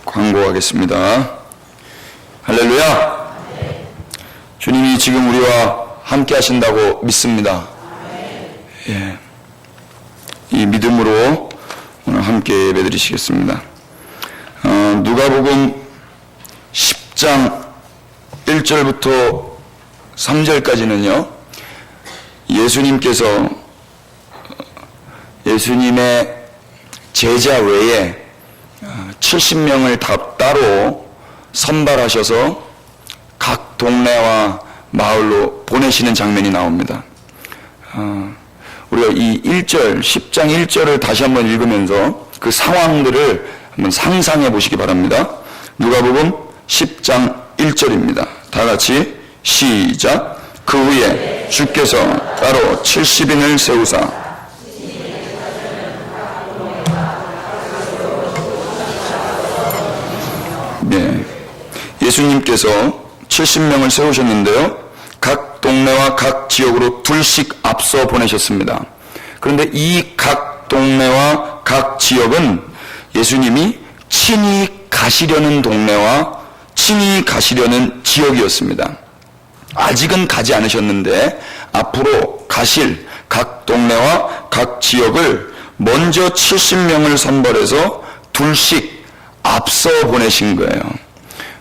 광고하겠습니다. 할렐루야. 주님이 지금 우리와 함께 하신다고 믿습니다. 예. 이 믿음으로 오늘 함께 예배드리시겠습니다. 누가복음 10장 1절부터 3절까지는요, 예수님의 제자 외에 70명을 다 따로 선발하셔서 각 동네와 마을로 보내시는 장면이 나옵니다. 우리가 이 1절, 10장 1절을 다시 한번 읽으면서 그 상황들을 한번 상상해 보시기 바랍니다. 누가복음 10장 1절입니다. 다 같이 시작. 그 후에 주께서 따로 70인을 세우사 예수님께서 70명을 세우셨는데요, 각 동네와 각 지역으로 둘씩 앞서 보내셨습니다. 그런데 이 각 동네와 각 지역은 예수님이 친히 가시려는 동네와 친히 가시려는 지역이었습니다. 아직은 가지 않으셨는데 앞으로 가실 각 동네와 각 지역을 먼저 70명을 선발해서 둘씩 앞서 보내신 거예요.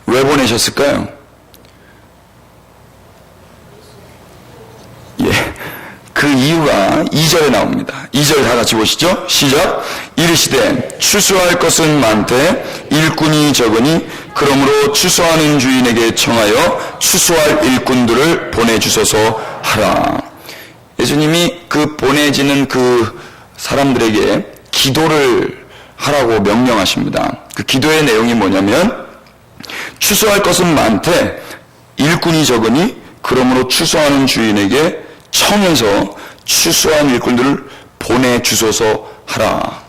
왜 보내셨을까요? 그 이유가 2절에 나옵니다. 2절 다 같이 보시죠. 시작. 이르시되 추수할 것은 많되 일꾼이 적으니 그러므로 추수하는 주인에게 청하여 추수할 일꾼들을 보내주소서 하라. 예수님이 그 보내지는 그 사람들에게 기도를 하라고 명령하십니다. 그 기도의 내용이 뭐냐면, 추수할 것은 많되 일꾼이 적으니 그러므로 추수하는 주인에게 청해서 추수한 일꾼들을 보내주소서 하라.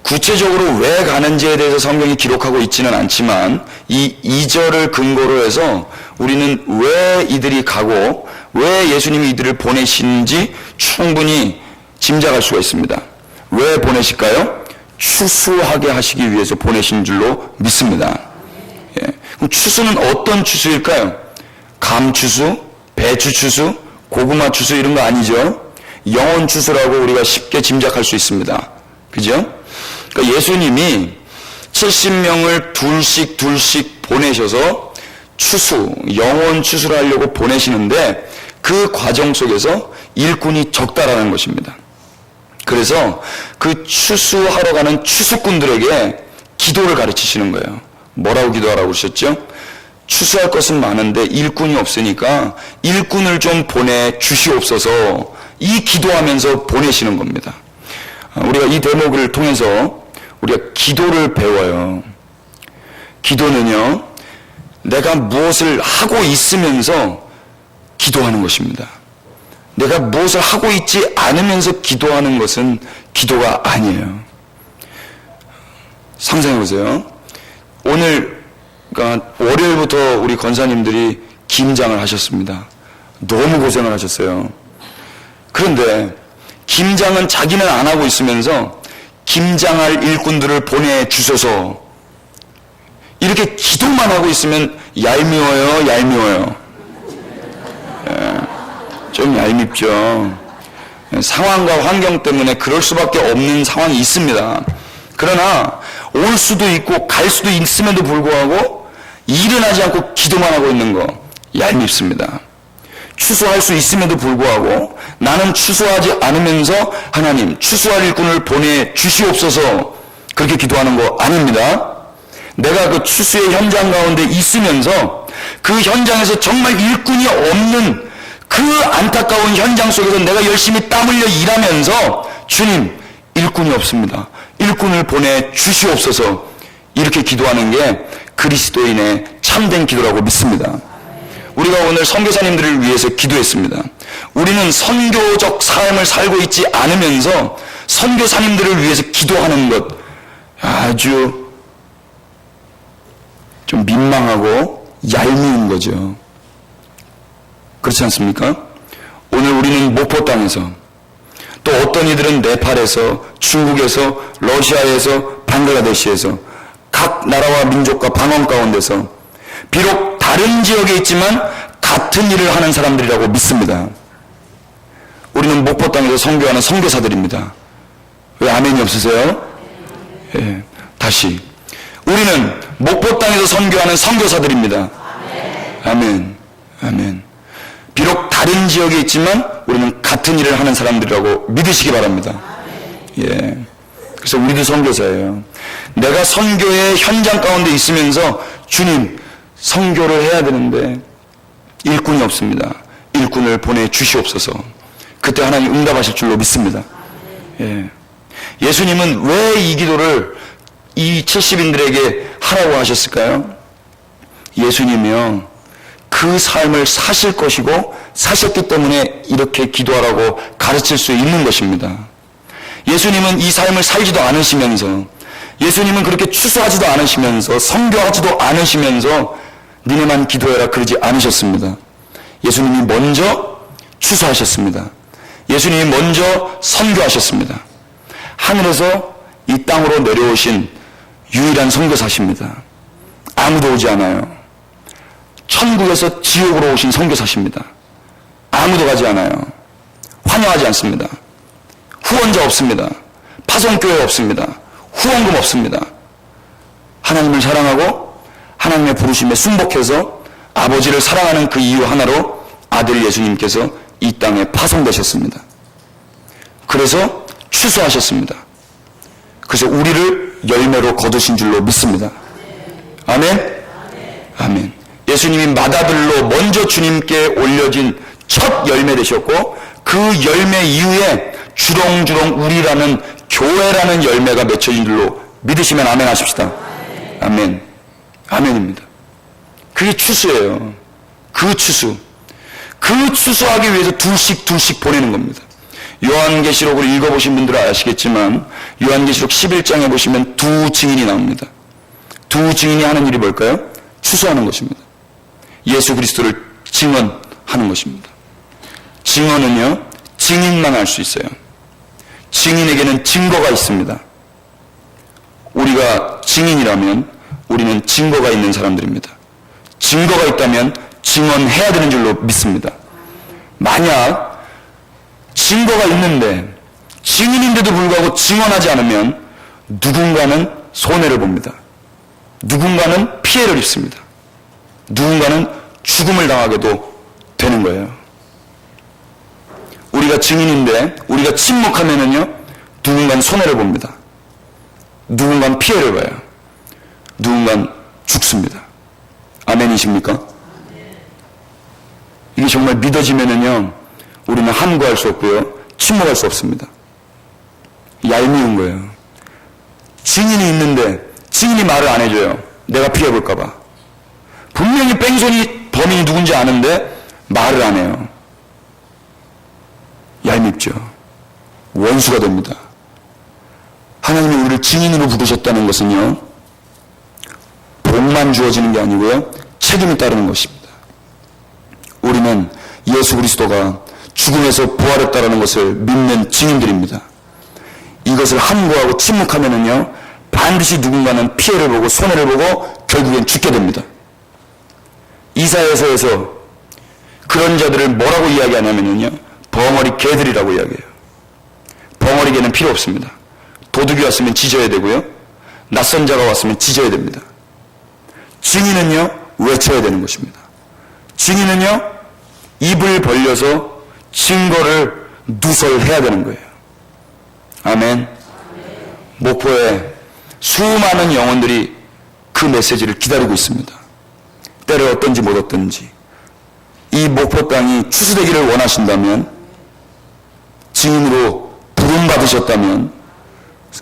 구체적으로 왜 가는지에 대해서 성경이 기록하고 있지는 않지만 이 2절을 근거로 해서 우리는 왜 이들이 가고 왜 예수님이 이들을 보내시는지 충분히 짐작할 수가 있습니다. 왜 보내실까요? 추수하게 하시기 위해서 보내신 줄로 믿습니다. 그럼 추수는 어떤 추수일까요? 감추수, 배추추수, 고구마 추수 이런 거 아니죠? 영혼 추수라고 우리가 쉽게 짐작할 수 있습니다. 그죠? 그러니까 예수님이 70명을 둘씩 보내셔서 추수, 영혼 추수를 하려고 보내시는데 그 과정 속에서 일꾼이 적다라는 것입니다. 그래서 그 추수하러 가는 추수꾼들에게 기도를 가르치시는 거예요. 뭐라고 기도하라고 그러셨죠? 추수할 것은 많은데 일꾼이 없으니까 일꾼을 좀 보내주시옵소서, 이 기도하면서 보내시는 겁니다. 우리가 이 대목을 통해서 우리가 기도를 배워요. 기도는요, 내가 무엇을 하고 있으면서 기도하는 것입니다. 내가 무엇을 하고 있지 않으면서 기도하는 것은 기도가 아니에요. 상상해 보세요. 오늘, 그러니까 월요일부터 우리 권사님들이 김장을 하셨습니다. 너무 고생을 하셨어요. 그런데 김장은 자기는 안 하고 있으면서 김장할 일꾼들을 보내주셔서 이렇게 기도만 하고 있으면 얄미워요. 좀 얄밉죠. 상황과 환경 때문에 그럴 수밖에 없는 상황이 있습니다. 그러나 올 수도 있고 갈 수도 있음에도 불구하고 일은 하지 않고 기도만 하고 있는 거 얄밉습니다. 추수할 수 있음에도 불구하고 나는 추수하지 않으면서 하나님 추수할 일꾼을 보내주시옵소서, 그렇게 기도하는 거 아닙니다. 내가 그 추수의 현장 가운데 있으면서 그 현장에서 정말 일꾼이 없는 그 안타까운 현장 속에서 내가 열심히 땀 흘려 일하면서 주님, 일꾼이 없습니다. 일꾼을 보내주시옵소서, 이렇게 기도하는 게 그리스도인의 참된 기도라고 믿습니다. 우리가 오늘 선교사님들을 위해서 기도했습니다. 우리는 선교적 삶을 살고 있지 않으면서 선교사님들을 위해서 기도하는 것 아주 좀 민망하고 얄미운 거죠. 그렇지 않습니까? 오늘 우리는 목포 땅에서, 또 어떤 이들은 네팔에서, 중국에서, 러시아에서, 방글라데시에서 각 나라와 민족과 방언 가운데서 비록 다른 지역에 있지만 같은 일을 하는 사람들이라고 믿습니다. 우리는 목포 땅에서 선교하는 선교사들입니다. 왜 아멘이 없으세요? 예, 다시 우리는 목포 땅에서 선교하는 선교사들입니다. 아멘. 아멘. 비록 다른 지역에 있지만 우리는 같은 일을 하는 사람들이라고 믿으시기 바랍니다. 예. 그래서 우리도 선교사예요. 내가 선교의 현장 가운데 있으면서 주님 선교를 해야 되는데 일꾼이 없습니다. 일꾼을 보내주시옵소서. 그때 하나님 응답하실 줄로 믿습니다. 예. 예수님은 왜 이 기도를 이 70인들에게 하라고 하셨을까요? 예수님이요 그 삶을 사실 것이고 사셨기 때문에 이렇게 기도하라고 가르칠 수 있는 것입니다. 예수님은 이 삶을 살지도 않으시면서, 예수님은 그렇게 추수하지도 않으시면서, 선교하지도 않으시면서 니네만 기도해라 그러지 않으셨습니다. 예수님이 먼저 추수하셨습니다. 예수님이 먼저 선교하셨습니다. 하늘에서 이 땅으로 내려오신 유일한 선교사십니다. 아무도 오지 않아요. 천국에서 지옥으로 오신 선교사십니다. 아무도 가지 않아요. 환영하지 않습니다. 후원자 없습니다. 파송교회 없습니다. 후원금 없습니다. 하나님을 사랑하고 하나님의 부르심에 순복해서 아버지를 사랑하는 그 이유 하나로 아들 예수님께서 이 땅에 파송되셨습니다. 그래서 추수하셨습니다. 그래서 우리를 열매로 거두신 줄로 믿습니다. 아멘? 아멘. 예수님이 마다들로 먼저 주님께 올려진 첫 열매 되셨고 그 열매 이후에 주렁주렁 우리라는 교회라는 열매가 맺혀진 줄로 믿으시면 아멘 하십시다. 아멘. 아멘입니다. 그게 추수예요. 그 추수. 그 추수하기 위해서 둘씩 보내는 겁니다. 요한계시록을 읽어보신 분들은 아시겠지만 요한계시록 11장에 보시면 두 증인이 나옵니다. 두 증인이 하는 일이 뭘까요? 추수하는 것입니다. 예수 그리스도를 증언하는 것입니다. 증언은요 증인만 할 수 있어요. 증인에게는 증거가 있습니다. 우리가 증인이라면 우리는 증거가 있는 사람들입니다. 증거가 있다면 증언해야 되는 줄로 믿습니다. 만약 증거가 있는데 증인인데도 불구하고 증언하지 않으면 누군가는 손해를 봅니다. 누군가는 피해를 입습니다. 누군가는 죽음을 당하게도 되는 거예요. 우리가 증인인데 우리가 침묵하면은요 누군가는 손해를 봅니다. 누군가는 피해를 봐요. 누군가는 죽습니다. 아멘이십니까? 이게 정말 믿어지면은요 우리는 함구할 수 없고요 침묵할 수 없습니다. 얄미운 거예요. 증인이 있는데 증인이 말을 안 해줘요. 내가 피해 볼까 봐. 분명히 뺑소니 범인이 누군지 아는데 말을 안 해요. 얄밉죠. 원수가 됩니다. 하나님이 우리를 증인으로 부르셨다는 것은요 복만 주어지는 게 아니고요 책임이 따르는 것입니다. 우리는 예수 그리스도가 죽음에서 부활했다는 것을 믿는 증인들입니다. 이것을 함구하고 침묵하면은요 반드시 누군가는 피해를 보고 손해를 보고 결국엔 죽게 됩니다. 이사야서에서 그런 자들을 뭐라고 이야기하냐면요 벙어리 개들이라고 이야기해요. 벙어리 개는 필요 없습니다. 도둑이 왔으면 짖어야 되고요 낯선 자가 왔으면 짖어야 됩니다. 증인은요 외쳐야 되는 것입니다. 증인은요 입을 벌려서 증거를 누설해야 되는 거예요. 아멘. 목포에 수많은 영혼들이 그 메시지를 기다리고 있습니다. 때를 얻든지 못 얻든지 이 목포 땅이 추수되기를 원하신다면 증인으로 부름받으셨다면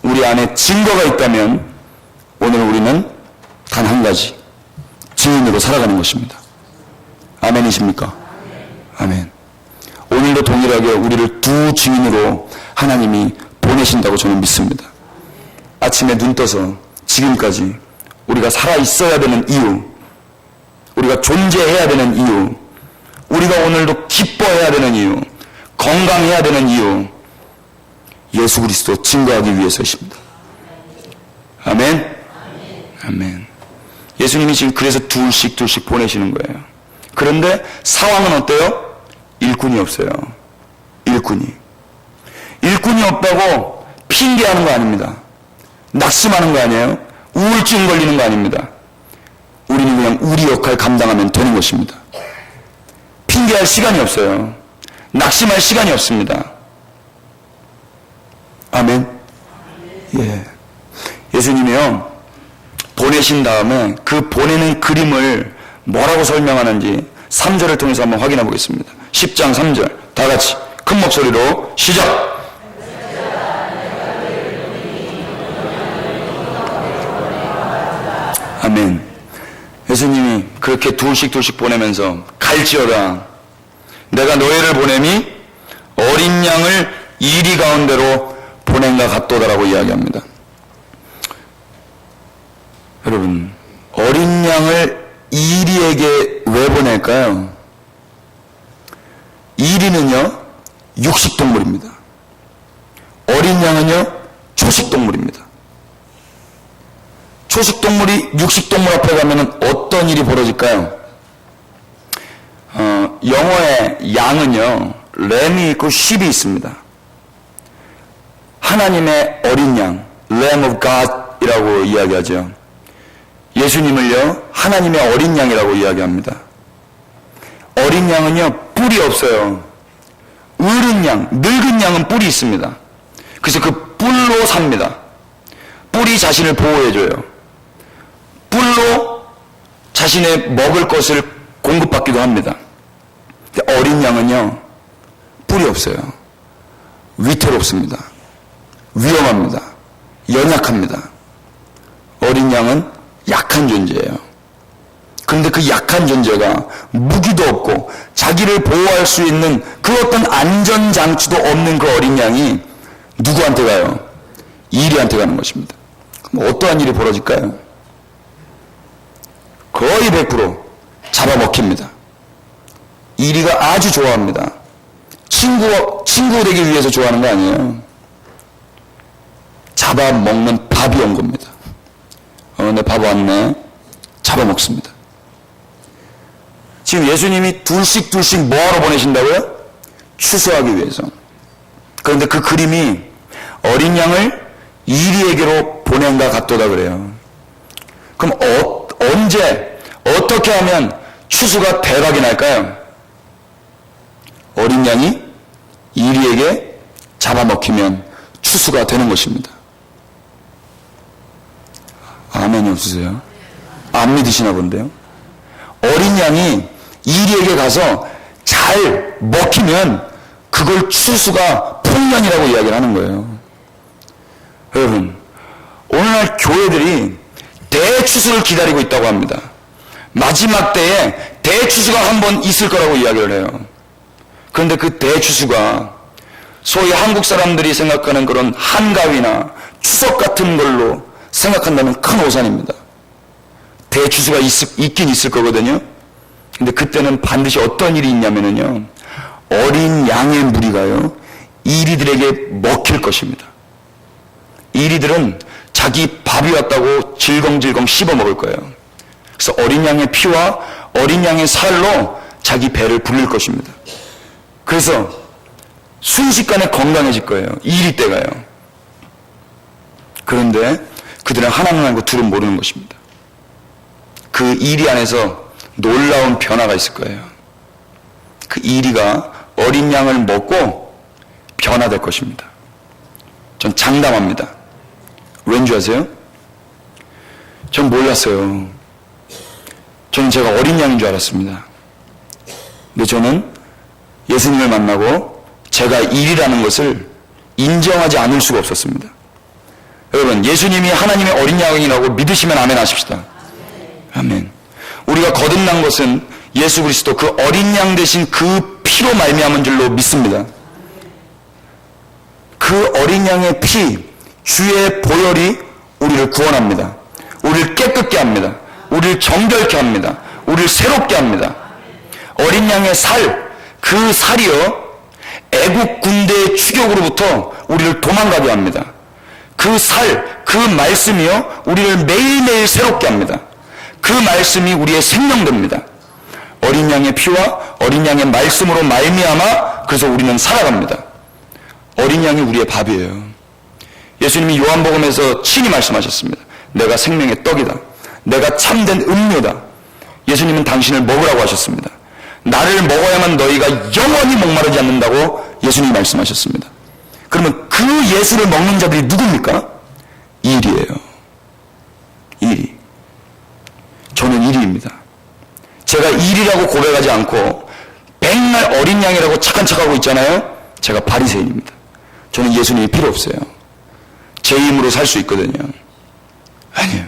우리 안에 증거가 있다면 오늘 우리는 단 한 가지 증인으로 살아가는 것입니다. 아멘이십니까? 아멘. 오늘도 동일하게 우리를 두 증인으로 하나님이 보내신다고 저는 믿습니다. 아침에 눈 떠서 지금까지 우리가 살아있어야 되는 이유, 우리가 존재해야 되는 이유, 우리가 오늘도 기뻐해야 되는 이유, 건강해야 되는 이유, 예수 그리스도 증거하기 위해서이십니다. 아멘. 아멘. 예수님이 지금 그래서 둘씩 보내시는 거예요. 그런데 상황은 어때요? 일꾼이 없어요. 일꾼이 없다고 핑계하는 거 아닙니다. 낙심하는 거 아니에요. 우울증 걸리는 거 아닙니다. 우리는 그냥 우리 역할 감당하면 되는 것입니다. 핑계할 시간이 없어요. 낙심할 시간이 없습니다. 아멘. 예. 예수님이요, 보내신 다음에 그 보내는 그림을 뭐라고 설명하는지 3절을 통해서 한번 확인해 보겠습니다. 10장 3절 다 같이 큰 목소리로 시작. 아멘. 예수님이 그렇게 둘씩 보내면서 갈지어다 내가 너희를 보냄이 어린 양을 이리 가운데로 보낸가 같도다라고 이야기합니다. 여러분, 어린 양을 이리에게 왜 보낼까요? 이리는요, 육식동물입니다. 어린 양은요, 초식동물입니다. 초식동물이 육식동물 앞에 가면 어떤 일이 벌어질까요? 영어의 양은요, 램이 있고 sheep이 있습니다. 하나님의 어린 양, Lamb of God 이라고 이야기하죠. 예수님을요, 하나님의 어린 양이라고 이야기합니다. 어린 양은요, 뿔이 없어요. 어른 양, 늙은 양은 뿔이 있습니다. 그래서 그 뿔로 삽니다. 뿔이 자신을 보호해줘요. 뿔로 자신의 먹을 것을 공급받기도 합니다. 어린 양은요, 뿔이 없어요. 위태롭습니다. 위험합니다. 연약합니다. 어린 양은 약한 존재예요. 그런데 그 약한 존재가 무기도 없고 자기를 보호할 수 있는 그 어떤 안전장치도 없는 그 어린 양이 누구한테 가요? 이리한테 가는 것입니다. 그럼 어떠한 일이 벌어질까요? 거의 100% 잡아먹힙니다. 이리가 아주 좋아합니다. 친구 되기 위해서 좋아하는 거 아니에요. 잡아먹는 밥이 온 겁니다. 내 밥 왔네. 잡아먹습니다. 지금 예수님이 둘씩 뭐하러 보내신다고요? 추수하기 위해서. 그런데 그 그림이 어린 양을 이리에게로 보낸가 같도다 그래요. 그럼 언제 어떻게 하면 추수가 대박이 날까요? 어린 양이 이리에게 잡아먹히면 추수가 되는 것입니다. 아멘이 없으세요? 안 믿으시나 본데요? 어린 양이 이리에게 가서 잘 먹히면 그걸 추수가 풍년이라고 이야기를 하는 거예요. 여러분, 오늘날 교회들이 대추수를 기다리고 있다고 합니다. 마지막 때에 대추수가 한번 있을 거라고 이야기를 해요. 그런데 그 대추수가 소위 한국 사람들이 생각하는 그런 한가위나 추석 같은 걸로 생각한다면 큰 오산입니다. 대추수가 있긴 있을 거거든요. 근데 그때는 반드시 어떤 일이 있냐면요, 어린 양의 무리가요, 이리들에게 먹힐 것입니다. 이리들은 자기 밥이 왔다고 질겅질겅 씹어 먹을 거예요. 그래서 어린 양의 피와 어린 양의 살로 자기 배를 불릴 것입니다. 그래서 순식간에 건강해질 거예요. 이리 때가요. 그런데 그들은 하나는 알고 둘은 모르는 것입니다. 그 이리 안에서 놀라운 변화가 있을 거예요. 그 이리가 어린 양을 먹고 변화될 것입니다. 전 장담합니다. 왠지 아세요? 전 몰랐어요. 저는 제가 어린 양인 줄 알았습니다. 근데 저는 예수님을 만나고 제가 일이라는 것을 인정하지 않을 수가 없었습니다. 여러분, 예수님이 하나님의 어린 양이라고 믿으시면 아멘 하십시다. 아멘. 우리가 거듭난 것은 예수 그리스도 그 어린 양 대신 그 피로 말미암은 줄로 믿습니다. 그 어린 양의 피, 주의 보혈이 우리를 구원합니다. 우리를 깨끗게 합니다. 우리를 정결케 합니다. 우리를 새롭게 합니다. 어린 양의 살, 그 살이요, 애국 군대의 추격으로부터 우리를 도망가게 합니다. 그 말씀이요, 우리를 매일매일 새롭게 합니다. 그 말씀이 우리의 생명됩니다. 어린 양의 피와 어린 양의 말씀으로 말미암아 그래서 우리는 살아갑니다. 어린 양이 우리의 밥이에요. 예수님이 요한복음에서 친히 말씀하셨습니다. 내가 생명의 떡이다. 내가 참된 음료다. 예수님은 당신을 먹으라고 하셨습니다. 나를 먹어야만 너희가 영원히 목마르지 않는다고 예수님이 말씀하셨습니다. 그러면 그 예수를 먹는 자들이 누굽니까? 일이에요. 일이. 저는 일이입니다. 제가 일이라고 고백하지 않고 백날 어린 양이라고 착한 척하고 있잖아요. 제가 바리새인입니다. 저는 예수님이 필요 없어요. 제 힘으로 살 수 있거든요. 아니에요.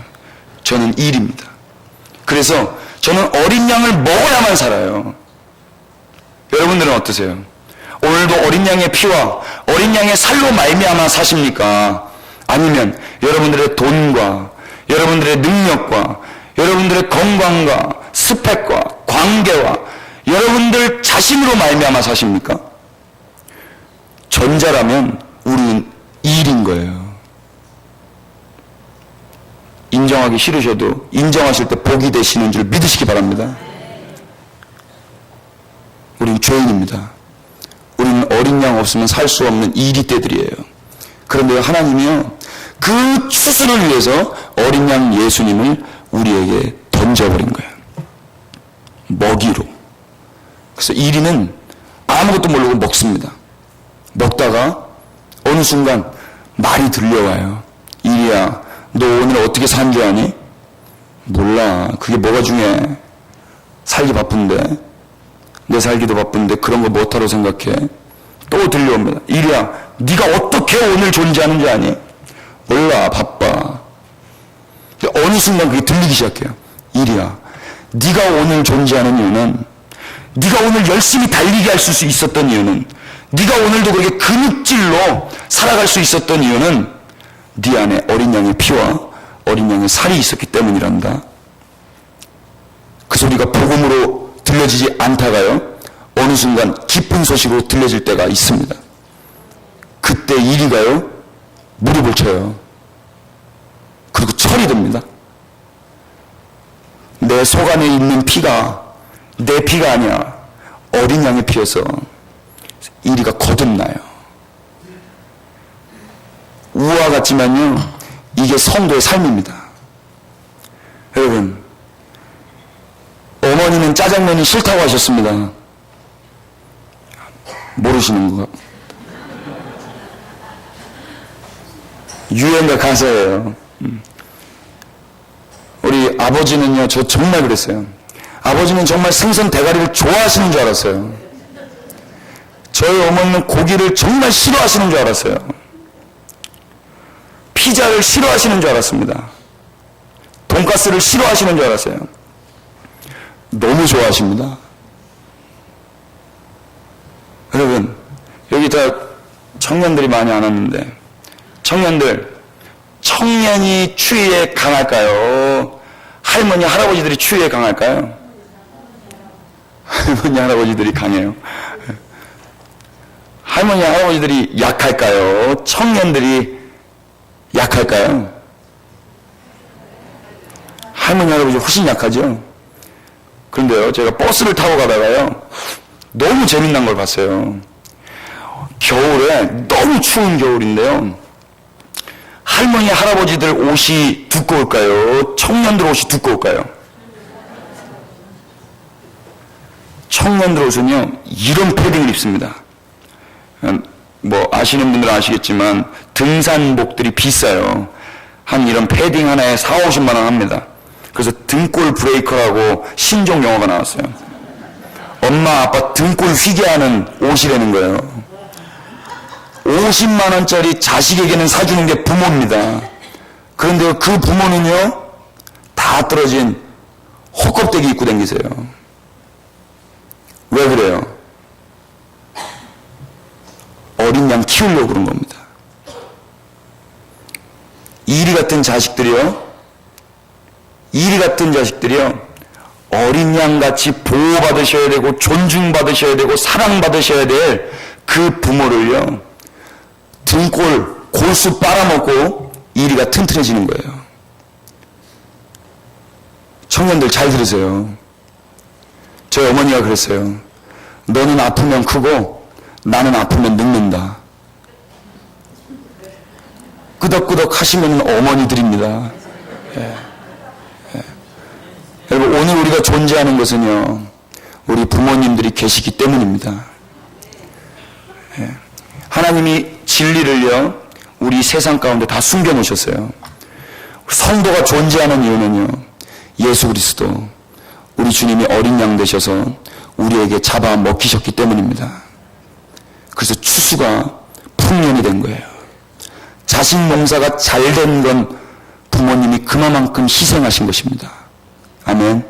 저는 일입니다. 그래서 저는 어린 양을 먹어야만 살아요. 여러분들은 어떠세요? 오늘도 어린 양의 피와 어린 양의 살로 말미암아 사십니까? 아니면 여러분들의 돈과 여러분들의 능력과 여러분들의 건강과 스펙과 관계와 여러분들 자신으로 말미암아 사십니까? 전자라면 우리는 일인 거예요. 인정하기 싫으셔도 인정하실 때 복이 되시는 줄 믿으시기 바랍니다. 우리는 죄인입니다. 우리는 어린 양 없으면 살 수 없는 이리떼들이에요. 그런데 하나님이요, 그 추수를 위해서 어린 양 예수님을 우리에게 던져버린 거예요. 먹이로. 그래서 이리는 아무것도 모르고 먹습니다. 먹다가 어느 순간 말이 들려와요. 이리야, 너 오늘 어떻게 산 줄 아니? 몰라. 그게 뭐가 중요해? 살기 바쁜데. 내 살기도 바쁜데 그런 거 못하러 생각해. 또 들려옵니다. 이리야, 네가 어떻게 오늘 존재하는지 아니? 몰라. 바빠. 어느 순간 그게 들리기 시작해요. 이리야, 네가 오늘 존재하는 이유는, 네가 오늘 열심히 달리게 할 수 있었던 이유는, 네가 오늘도 그렇게 근육질로 살아갈 수 있었던 이유는 네 안에 어린 양의 피와 어린 양의 살이 있었기 때문이란다. 그 소리가 복음으로 들려지지 않다가요, 어느 순간 기쁜 소식으로 들려질 때가 있습니다. 그때 이리가요, 무릎을 쳐요. 그리고 철이 듭니다. 내 속 안에 있는 피가 내 피가 아니야. 어린 양의 피여서 이리가 거듭나요. 우화 같지만요, 이게 성도의 삶입니다. 여러분, 어머니는 짜장면이 싫다고 하셨습니다. 모르시는 거. 유행가 가사예요. 우리 아버지는요, 저 정말 그랬어요. 아버지는 정말 생선 대가리를 좋아하시는 줄 알았어요. 저희 어머니는 고기를 정말 싫어하시는 줄 알았어요. 피자를 싫어하시는 줄 알았습니다. 돈가스를 싫어하시는 줄 알았어요. 너무 좋아하십니다. 여러분, 여기 다 청년들이 많이 안 왔는데, 청년이 추위에 강할까요? 할머니, 할아버지들이 추위에 강할까요? 할머니, 할아버지들이 강해요. 할머니, 할아버지들이 약할까요? 청년들이 약할까요? 할머니, 할아버지 훨씬 약하죠? 그런데요, 제가 버스를 타고 가다가요, 너무 재미난 걸 봤어요. 겨울에, 너무 추운 겨울인데요, 할머니, 할아버지들 옷이 두꺼울까요? 청년들 옷이 두꺼울까요? 청년들 옷은요, 이런 패딩을 입습니다. 뭐 아시는 분들은 아시겠지만 등산복들이 비싸요. 한 이런 패딩 하나에 40-50만 원 합니다. 그래서 등골 브레이커라고 신종 용어가 나왔어요. 엄마 아빠 등골 휘게 하는 옷이라는 거예요. 50만 원짜리 자식에게는 사주는 게 부모입니다. 그런데 그 부모는요, 다 떨어진 헛껍데기 입고 다니세요. 왜 그래요? 어린 양 키우려고 그런 겁니다. 이리 같은 자식들이요, 어린 양같이 보호받으셔야 되고 존중받으셔야 되고 사랑받으셔야 될 그 부모를요, 등골 골수 빨아먹고 이리가 튼튼해지는 거예요. 청년들 잘 들으세요. 저희 어머니가 그랬어요. 너는 아프면 크고 나는 아프면 늙는다. 끄덕끄덕 하시면 어머니들입니다. 예. 예. 여러분, 오늘 우리가 존재하는 것은요, 우리 부모님들이 계시기 때문입니다. 예. 하나님이 진리를요, 우리 세상 가운데 다 숨겨 놓으셨어요. 성도가 존재하는 이유는요, 예수 그리스도, 우리 주님이 어린 양 되셔서 우리에게 잡아 먹히셨기 때문입니다. 그래서 추수가 풍년이 된 거예요. 자식 농사가 잘 된 건 부모님이 그만큼 희생하신 것입니다. 아멘.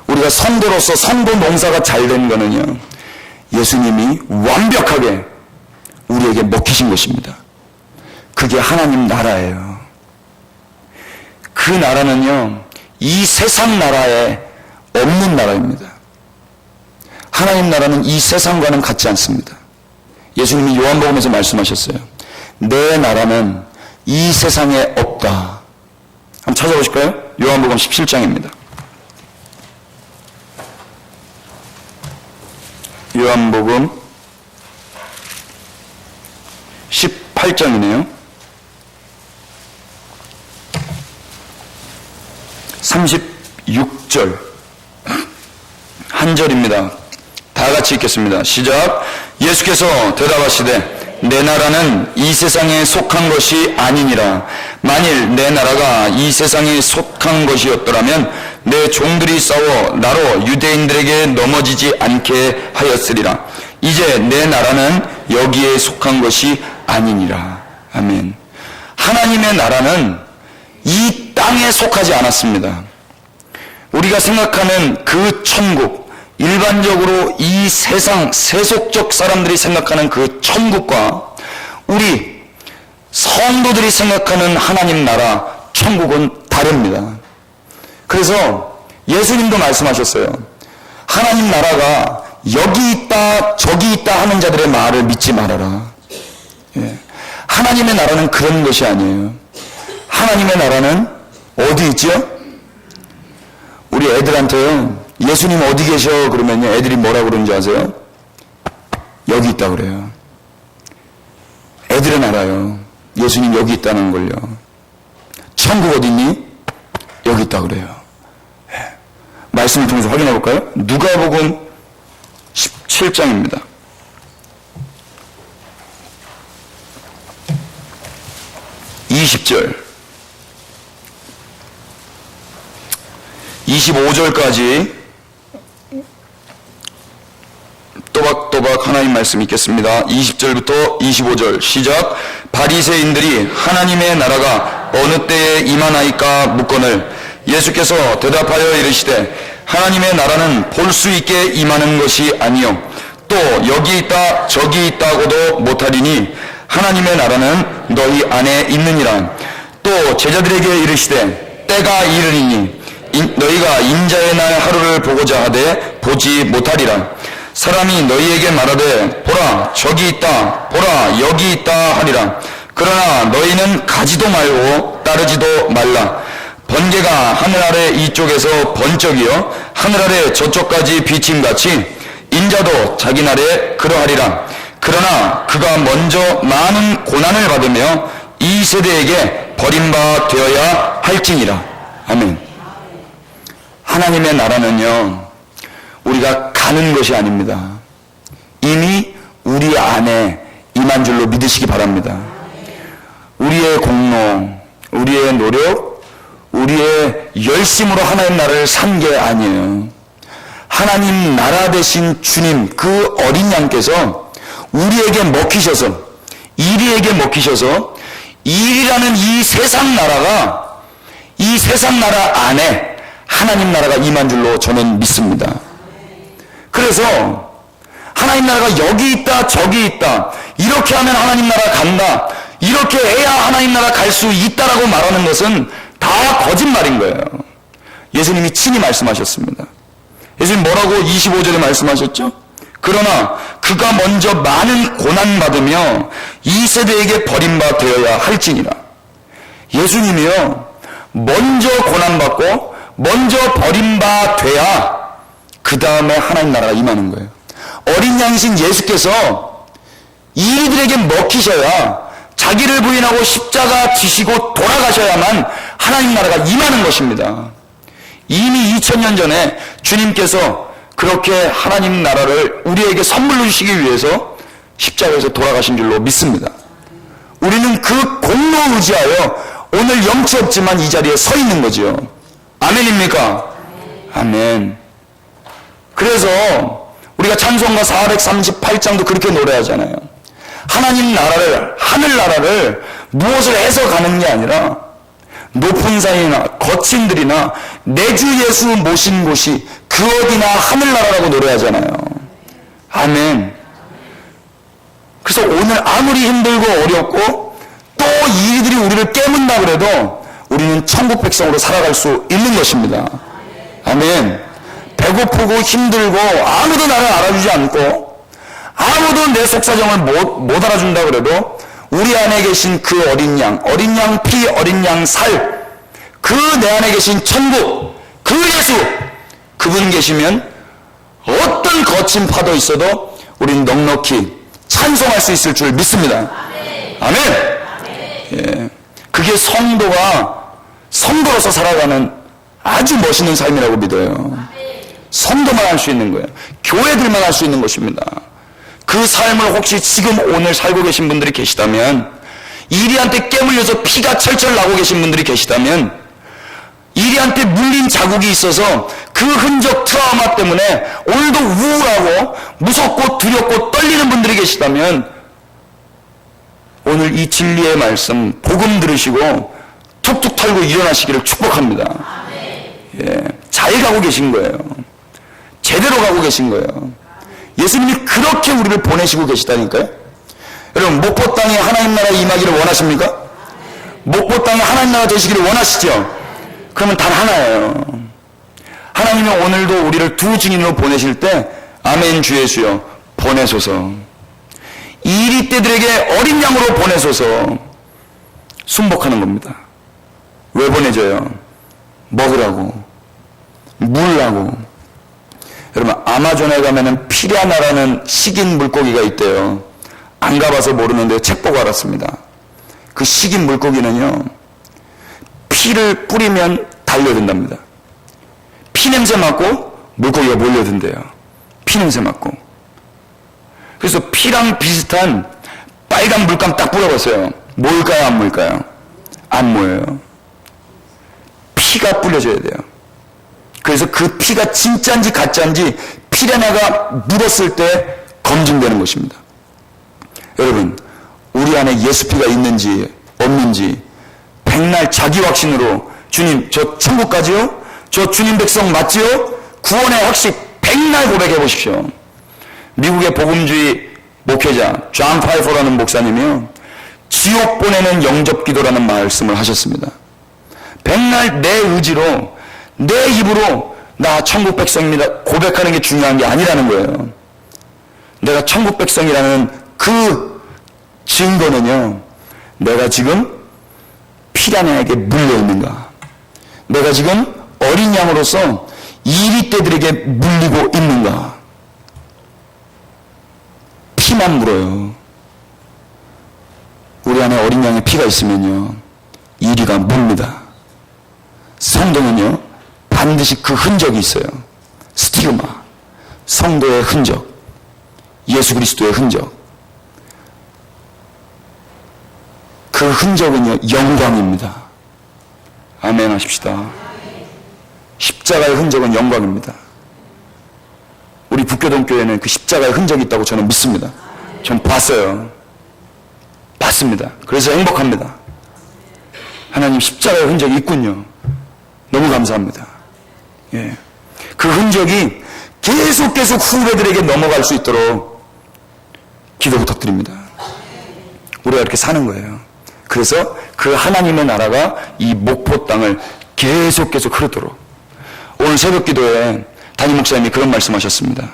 우리가 성도로서 성도 농사가 잘 된 거는요, 예수님이 완벽하게 우리에게 먹히신 것입니다. 그게 하나님 나라예요. 그 나라는요, 이 세상 나라에 없는 나라입니다. 하나님 나라는 이 세상과는 같지 않습니다. 예수님이 요한복음에서 말씀하셨어요. 내 나라는 이 세상에 없다. 한번 찾아보실까요? 요한복음 17장입니다. 요한복음 18장이네요. 36절 한 절입니다. 다 같이 읽겠습니다. 시작. 예수께서 대답하시되 내 나라는 이 세상에 속한 것이 아니니라. 만일 내 나라가 이 세상에 속한 것이었더라면 내 종들이 싸워 나로 유대인들에게 넘어지지 않게 하였으리라. 이제 내 나라는 여기에 속한 것이 아니니라. 아멘. 하나님의 나라는 이 땅에 속하지 않았습니다. 우리가 생각하는 그 천국, 일반적으로 이 세상 세속적 사람들이 생각하는 그 천국과 우리 성도들이 생각하는 하나님 나라 천국은 다릅니다. 그래서 예수님도 말씀하셨어요. 하나님 나라가 여기 있다 저기 있다 하는 자들의 말을 믿지 말아라. 예. 하나님의 나라는 그런 것이 아니에요. 하나님의 나라는 어디 있죠? 우리 애들한테요, 예수님 어디 계셔? 그러면요, 애들이 뭐라고 그러는지 아세요? 여기 있다 그래요. 애들은 알아요. 예수님 여기 있다는 걸요. 천국 어디 있니? 여기 있다 그래요. 네. 말씀을 통해서 확인해 볼까요? 누가복음 17장입니다. 20절 25절까지 또박또박 하나님 말씀 읽겠습니다. 20절부터 25절 시작. 바리새인들이 하나님의 나라가 어느 때에 임하나이까 묻거늘 예수께서 대답하여 이르시되 하나님의 나라는 볼 수 있게 임하는 것이 아니요 또 여기 있다 저기 있다고도 못하리니 하나님의 나라는 너희 안에 있느니라. 또 제자들에게 이르시되 때가 이르리니 너희가 인자의 날 하루를 보고자 하되 보지 못하리라. 사람이 너희에게 말하되 보라 저기 있다 보라 여기 있다 하리라. 그러나 너희는 가지도 말고 따르지도 말라. 번개가 하늘 아래 이쪽에서 번쩍이어 하늘 아래 저쪽까지 비침같이 인자도 자기 날에 그러하리라. 그러나 그가 먼저 많은 고난을 받으며 이 세대에게 버림바 되어야 할지니라. 아멘. 하나님의 나라는요, 우리가 가는 것이 아닙니다. 이미 우리 안에 임한 줄로 믿으시기 바랍니다. 우리의 공로, 우리의 노력, 우리의 열심으로 하나님 나라를 산 게 아니에요. 하나님 나라 되신 주님, 그 어린 양께서 우리에게 먹히셔서, 이리에게 먹히셔서 일이라는 이 세상 나라가 이 세상 나라 안에 하나님 나라가 임한 줄로 저는 믿습니다. 그래서 하나님 나라가 여기 있다 저기 있다 이렇게 하면 하나님 나라 간다 이렇게 해야 하나님 나라 갈 수 있다라고 말하는 것은 다 거짓말인 거예요. 예수님이 친히 말씀하셨습니다. 예수님 뭐라고 25절에 말씀하셨죠? 그러나 그가 먼저 많은 고난받으며 이 세대에게 버림바 되어야 할지니라. 예수님이요, 먼저 고난받고 먼저 버림받아야 그 다음에 하나님 나라가 임하는 거예요. 어린 양이신 예수께서 이들에게 먹히셔야, 자기를 부인하고 십자가 지시고 돌아가셔야만 하나님 나라가 임하는 것입니다. 이미 2000년 전에 주님께서 그렇게 하나님 나라를 우리에게 선물로 주시기 위해서 십자가에서 돌아가신 줄로 믿습니다. 우리는 그 공로 의지하여 오늘 영치 없지만 이 자리에 서 있는 거지요. 아멘입니까? 아멘. 그래서 우리가 찬송가 438장도 그렇게 노래하잖아요. 하나님 나라를, 하늘나라를 무엇을 해서 가는 게 아니라 높은 산이나 거친 들이나 내 주 예수 모신 곳이 그 어디나 하늘나라라고 노래하잖아요. 아멘. 그래서 오늘 아무리 힘들고 어렵고 또 이들이 우리를 깨문다 그래도 우리는 천국 백성으로 살아갈 수 있는 것입니다. 아멘. 배고프고 힘들고 아무도 나를 알아주지 않고 아무도 내 속사정을 못 알아준다 그래도 우리 안에 계신 그 어린 양 피, 어린 양 살, 그 내 안에 계신 천국, 그 예수, 그분 계시면 어떤 거친 파도 있어도 우리는 넉넉히 찬송할 수 있을 줄 믿습니다. 아멘. 예. 그게 성도로서 살아가는 아주 멋있는 삶이라고 믿어요. 성도만 할 수 있는 거예요. 교회들만 할 수 있는 것입니다. 그 삶을 혹시 지금 오늘 살고 계신 분들이 계시다면, 이리한테 깨물려서 피가 철철 나고 계신 분들이 계시다면, 이리한테 물린 자국이 있어서 그 흔적 트라우마 때문에 오늘도 우울하고 무섭고 두렵고 떨리는 분들이 계시다면, 오늘 이 진리의 말씀 복음 들으시고 툭툭 털고 일어나시기를 축복합니다. 예, 잘 가고 계신 거예요. 제대로 가고 계신 거예요. 예수님이 그렇게 우리를 보내시고 계시다니까요. 여러분, 목포 땅에 하나님 나라 임하기를 원하십니까? 목포 땅에 하나님 나라 되시기를 원하시죠? 그러면 단 하나예요. 하나님이 오늘도 우리를 두 증인으로 보내실 때 아멘 주 예수여 보내소서. 이리 때들에게 어린 양으로 보내소서. 순복하는 겁니다. 왜 보내줘요? 먹으라고, 물라고. 여러분, 아마존에 가면은 피라나라는 식인 물고기가 있대요. 안 가봐서 모르는데 책 보고 알았습니다. 그 식인 물고기는요, 피를 뿌리면 달려든답니다. 피 냄새 맡고 물고기가 몰려든대요. 피 냄새 맡고. 그래서 피랑 비슷한 빨간 물감 딱 뿌려봤어요. 뭘까요, 안 뭘까요? 안 모여요. 피가 뿌려져야 돼요. 그래서 그 피가 진짜인지 가짜인지 피라냐가 묻었을 때 검증되는 것입니다. 여러분, 우리 안에 예수피가 있는지 없는지 백날 자기 확신으로 주님 저 천국 가지요? 저 주님 백성 맞지요? 구원의 확신 백날 고백해 보십시오. 미국의 복음주의 목회자 존 파이퍼라는 목사님이요, 지옥 보내는 영접 기도라는 말씀을 하셨습니다. 백날 내 의지로 내 입으로 나 천국 백성입니다 고백하는 게 중요한 게 아니라는 거예요. 내가 천국 백성이라는 그 증거는요, 내가 지금 피라냐에게 물려있는가, 내가 지금 어린 양으로서 이리 떼들에게 물리고 있는가. 피만 물어요. 우리 안에 어린 양의 피가 있으면요, 이리가 뭅니다. 성도는요, 반드시 그 흔적이 있어요. 스티그마, 성도의 흔적, 예수 그리스도의 흔적. 그 흔적은요, 영광입니다. 아멘 하십시다. 십자가의 흔적은 영광입니다. 우리 북교동교회는 그 십자가의 흔적이 있다고 저는 믿습니다. 전 봤어요. 봤습니다. 그래서 행복합니다. 하나님 십자가의 흔적이 있군요. 너무 감사합니다. 예. 그 흔적이 계속 후배들에게 넘어갈 수 있도록 기도 부탁드립니다. 우리가 이렇게 사는 거예요. 그래서 그 하나님의 나라가 이 목포 땅을 계속 흐르도록. 오늘 새벽 기도에 담임 목사님이 그런 말씀하셨습니다.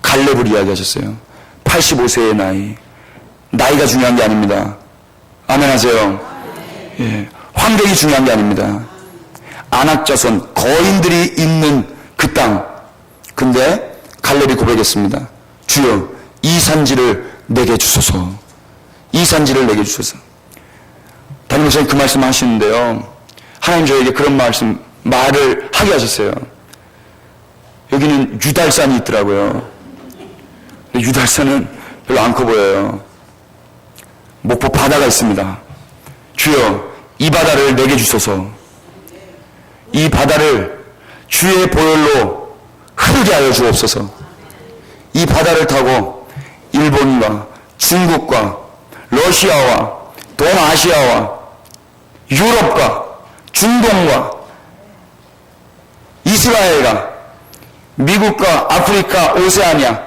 갈렙을 이야기하셨어요. 85세의 나이가 중요한 게 아닙니다. 아멘 하세요. 예, 환경이 중요한 게 아닙니다. 안악자손 거인들이 있는 그 땅. 근데 갈렙이 고백했습니다. 주여 이 산지를 내게 주소서. 이 산지를 내게 주소서. 담임 목사님 그 말씀 하시는데요. 하나님 저에게 그런 말을 하게 하셨어요. 여기는 유달산이 있더라고요. 유달산은 별로 안 커 보여요. 목포 바다가 있습니다. 주여 이 바다를 내게 주소서. 이 바다를 주의 보혈로 흐르게 하여 주옵소서. 이 바다를 타고 일본과 중국과 러시아와 동아시아와 유럽과 중동과 이스라엘과 미국과 아프리카, 오세아니아,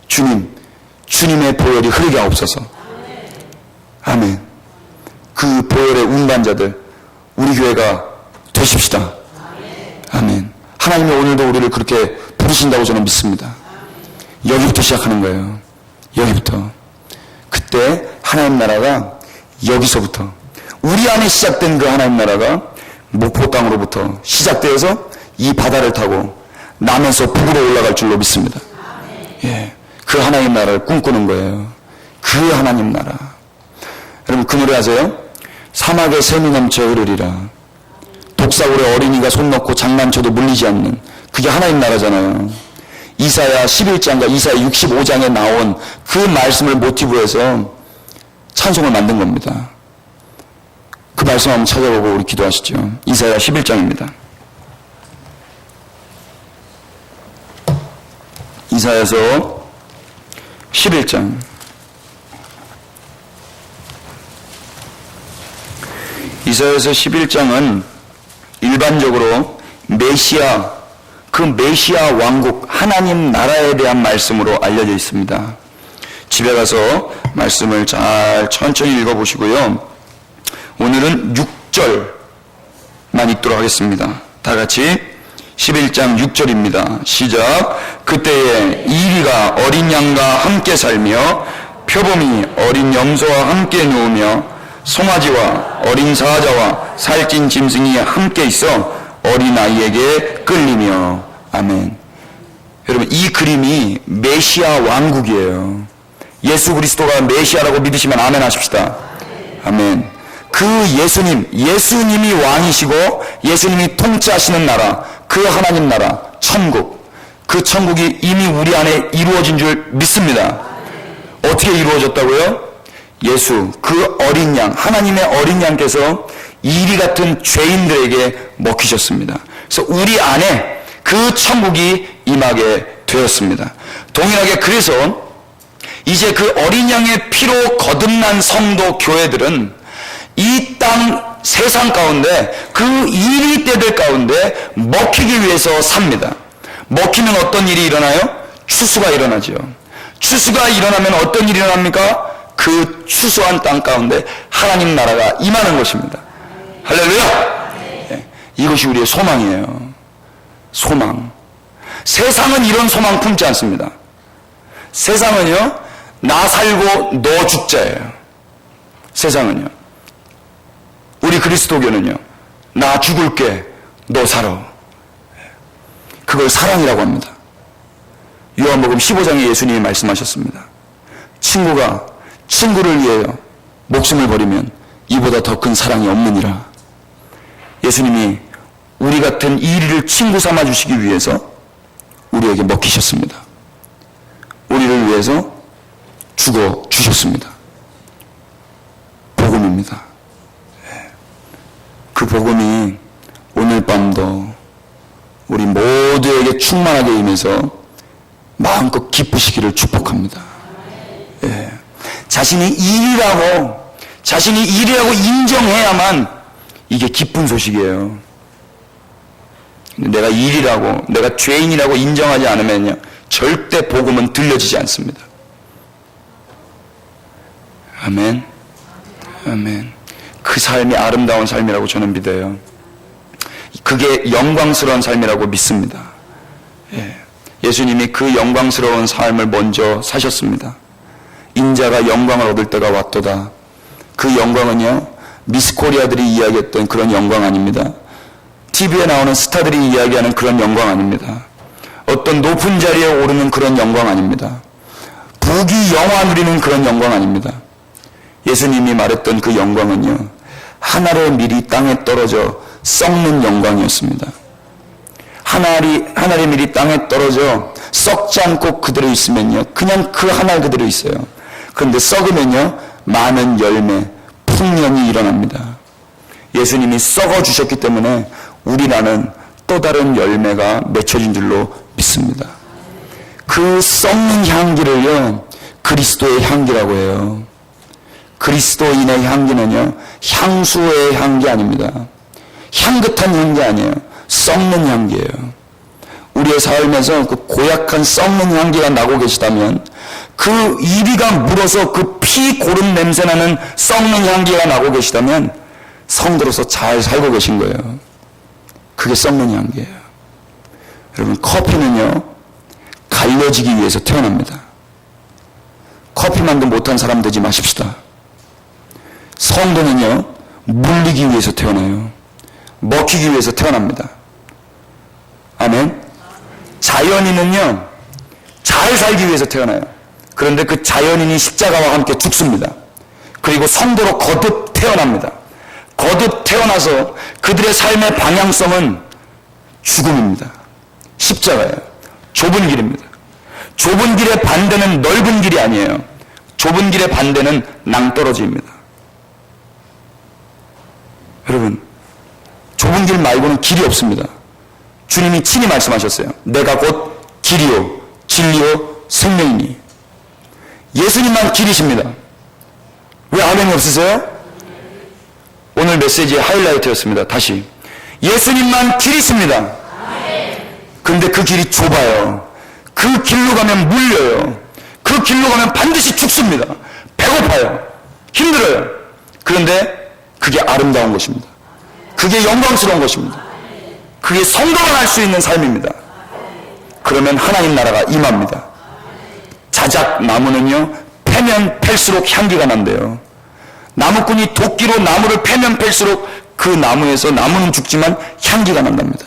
주님의 보혈이 흐르게 하옵소서. 아멘. 그 보혈의 운반자들 우리 교회가 되십시다. 아멘. 하나님이 오늘도 우리를 그렇게 부르신다고 저는 믿습니다. 여기부터 시작하는 거예요. 여기부터. 그때 하나님 나라가 여기서부터 우리 안에 시작된 그 하나님 나라가 목포 땅으로부터 시작되어서 이 바다를 타고 남에서 북으로 올라갈 줄로 믿습니다. 예, 그 하나님 나라를 꿈꾸는 거예요. 그 하나님 나라. 여러분 그 노래 아세요? 사막에 샘이 넘쳐 흐르리라. 독사울에 어린이가 손 넣고 장난쳐도 물리지 않는 그게 하나님 나라잖아요. 이사야 11장과 이사야 65장에 나온 그 말씀을 모티브로 해서 찬송을 만든 겁니다. 그 말씀 한번 찾아보고 우리 기도하시죠. 이사야 11장입니다. 이사야서 11장. 이사야서 11장은 일반적으로 메시아, 그 메시아 왕국 하나님 나라에 대한 말씀으로 알려져 있습니다. 집에 가서 말씀을 잘 천천히 읽어보시고요. 오늘은 6절만 읽도록 하겠습니다. 다 같이 11장 6절입니다. 시작. 그때에 이리가 어린 양과 함께 살며 표범이 어린 염소와 함께 누우며 송아지와 어린 사자와 살찐 짐승이 함께 있어 어린아이에게 끌리며. 아멘. 여러분 이 그림이 메시아 왕국이에요. 예수 그리스도가 메시아라고 믿으시면 아멘 하십시다. 아멘. 그 예수님이 왕이시고 예수님이 통치하시는 나라, 그 하나님 나라, 천국, 그 천국이 이미 우리 안에 이루어진 줄 믿습니다. 어떻게 이루어졌다고요? 예수, 그 어린 양, 하나님의 어린 양께서 이리 같은 죄인들에게 먹히셨습니다. 그래서 우리 안에 그 천국이 임하게 되었습니다. 동일하게 그래서 이제 그 어린 양의 피로 거듭난 성도 교회들은 이 땅 세상 가운데 그 이리 때들 가운데 먹히기 위해서 삽니다. 먹히면 어떤 일이 일어나요? 추수가 일어나죠. 추수가 일어나면 어떤 일이 일어납니까? 그 추수한 땅 가운데 하나님 나라가 임하는 것입니다. 할렐루야! 네, 이것이 우리의 소망이에요. 소망. 세상은 이런 소망 품지 않습니다. 세상은요, 나 살고 너 죽자예요. 세상은요. 우리 그리스도교는요, 나 죽을게, 너 살아. 그걸 사랑이라고 합니다. 요한복음 15장에 예수님이 말씀하셨습니다. 친구가 친구를 위하여 목숨을 버리면 이보다 더 큰 사랑이 없느니라. 예수님이 우리 같은 이리를 친구 삼아 주시기 위해서 우리에게 먹히셨습니다. 우리를 위해서 죽어 주셨습니다. 복음입니다. 그 복음이 오늘 밤도 우리 모두에게 충만하게 임해서 마음껏 기쁘시기를 축복합니다. 예. 자신이 일이라고 인정해야만 이게 기쁜 소식이에요. 내가 일이라고, 내가 죄인이라고 인정하지 않으면요, 절대 복음은 들려지지 않습니다. 아멘. 아멘. 그 삶이 아름다운 삶이라고 저는 믿어요. 그게 영광스러운 삶이라고 믿습니다. 예. 예수님이 그 영광스러운 삶을 먼저 사셨습니다. 인자가 영광을 얻을 때가 왔도다. 그 영광은요, 미스코리아들이 이야기했던 그런 영광 아닙니다. TV에 나오는 스타들이 이야기하는 그런 영광 아닙니다. 어떤 높은 자리에 오르는 그런 영광 아닙니다. 부귀 영화 누리는 그런 영광 아닙니다. 예수님이 말했던 그 영광은요, 하늘의 밀이 땅에 떨어져 썩는 영광이었습니다. 하늘의 밀이 땅에 떨어져 썩지 않고 그대로 있으면요, 그냥 그 하늘 그대로 있어요. 그런데 썩으면요, 많은 열매, 풍년이 일어납니다. 예수님이 썩어 주셨기 때문에 우리나라는 또 다른 열매가 맺혀진 줄로 믿습니다. 그 썩는 향기를요, 그리스도의 향기라고 해요. 그리스도인의 향기는요, 향수의 향기 아닙니다. 향긋한 향기 아니에요. 썩는 향기예요. 우리의 삶에서 그 고약한 썩는 향기가 나고 계시다면, 그 이비가 물어서 그 피 고름 냄새나는 썩는 향기가 나고 계시다면 성도로서 잘 살고 계신 거예요. 그게 썩는 향기예요. 여러분, 커피는요, 갈려지기 위해서 태어납니다. 커피만도 못한 사람 되지 마십시다. 성도는요, 물리기 위해서 태어나요. 먹히기 위해서 태어납니다. 아멘. 자연인은요, 잘 살기 위해서 태어나요. 그런데 그 자연인이 십자가와 함께 죽습니다. 그리고 성도로 거듭 태어납니다. 거듭 태어나서 그들의 삶의 방향성은 죽음입니다. 십자가예요. 좁은 길입니다. 좁은 길의 반대는 넓은 길이 아니에요. 좁은 길의 반대는 낭떠러지입니다. 여러분, 좁은 길 말고는 길이 없습니다. 주님이 친히 말씀하셨어요. 내가 곧 길이요 진리요 생명이니. 예수님만 길이십니다. 왜 아멘이 없으세요? 오늘 메시지의 하이라이트였습니다. 다시, 예수님만 길이십니다. 근데 그 길이 좁아요. 그 길로 가면 물려요. 그 길로 가면 반드시 죽습니다. 배고파요. 힘들어요. 그런데 그게 아름다운 것입니다. 그게 영광스러운 것입니다. 그게 성도가 할 수 있는 삶입니다. 그러면 하나님 나라가 임합니다. 자작 나무는요, 패면 팰수록 향기가 난대요. 나무꾼이 도끼로 나무를 패면 팰수록 그 나무에서 나무는 죽지만 향기가 난답니다.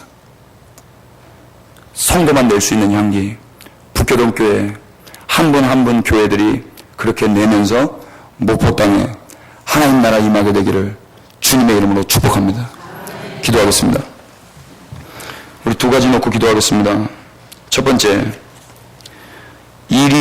성도만 낼 수 있는 향기, 북교동 교회 한 분 한 분 교회들이 그렇게 내면서 목포 땅에 하나님 나라 임하게 되기를 주님의 이름으로 축복합니다. 기도하겠습니다. 우리 두 가지 놓고 기도하겠습니다. 첫 번째, 일이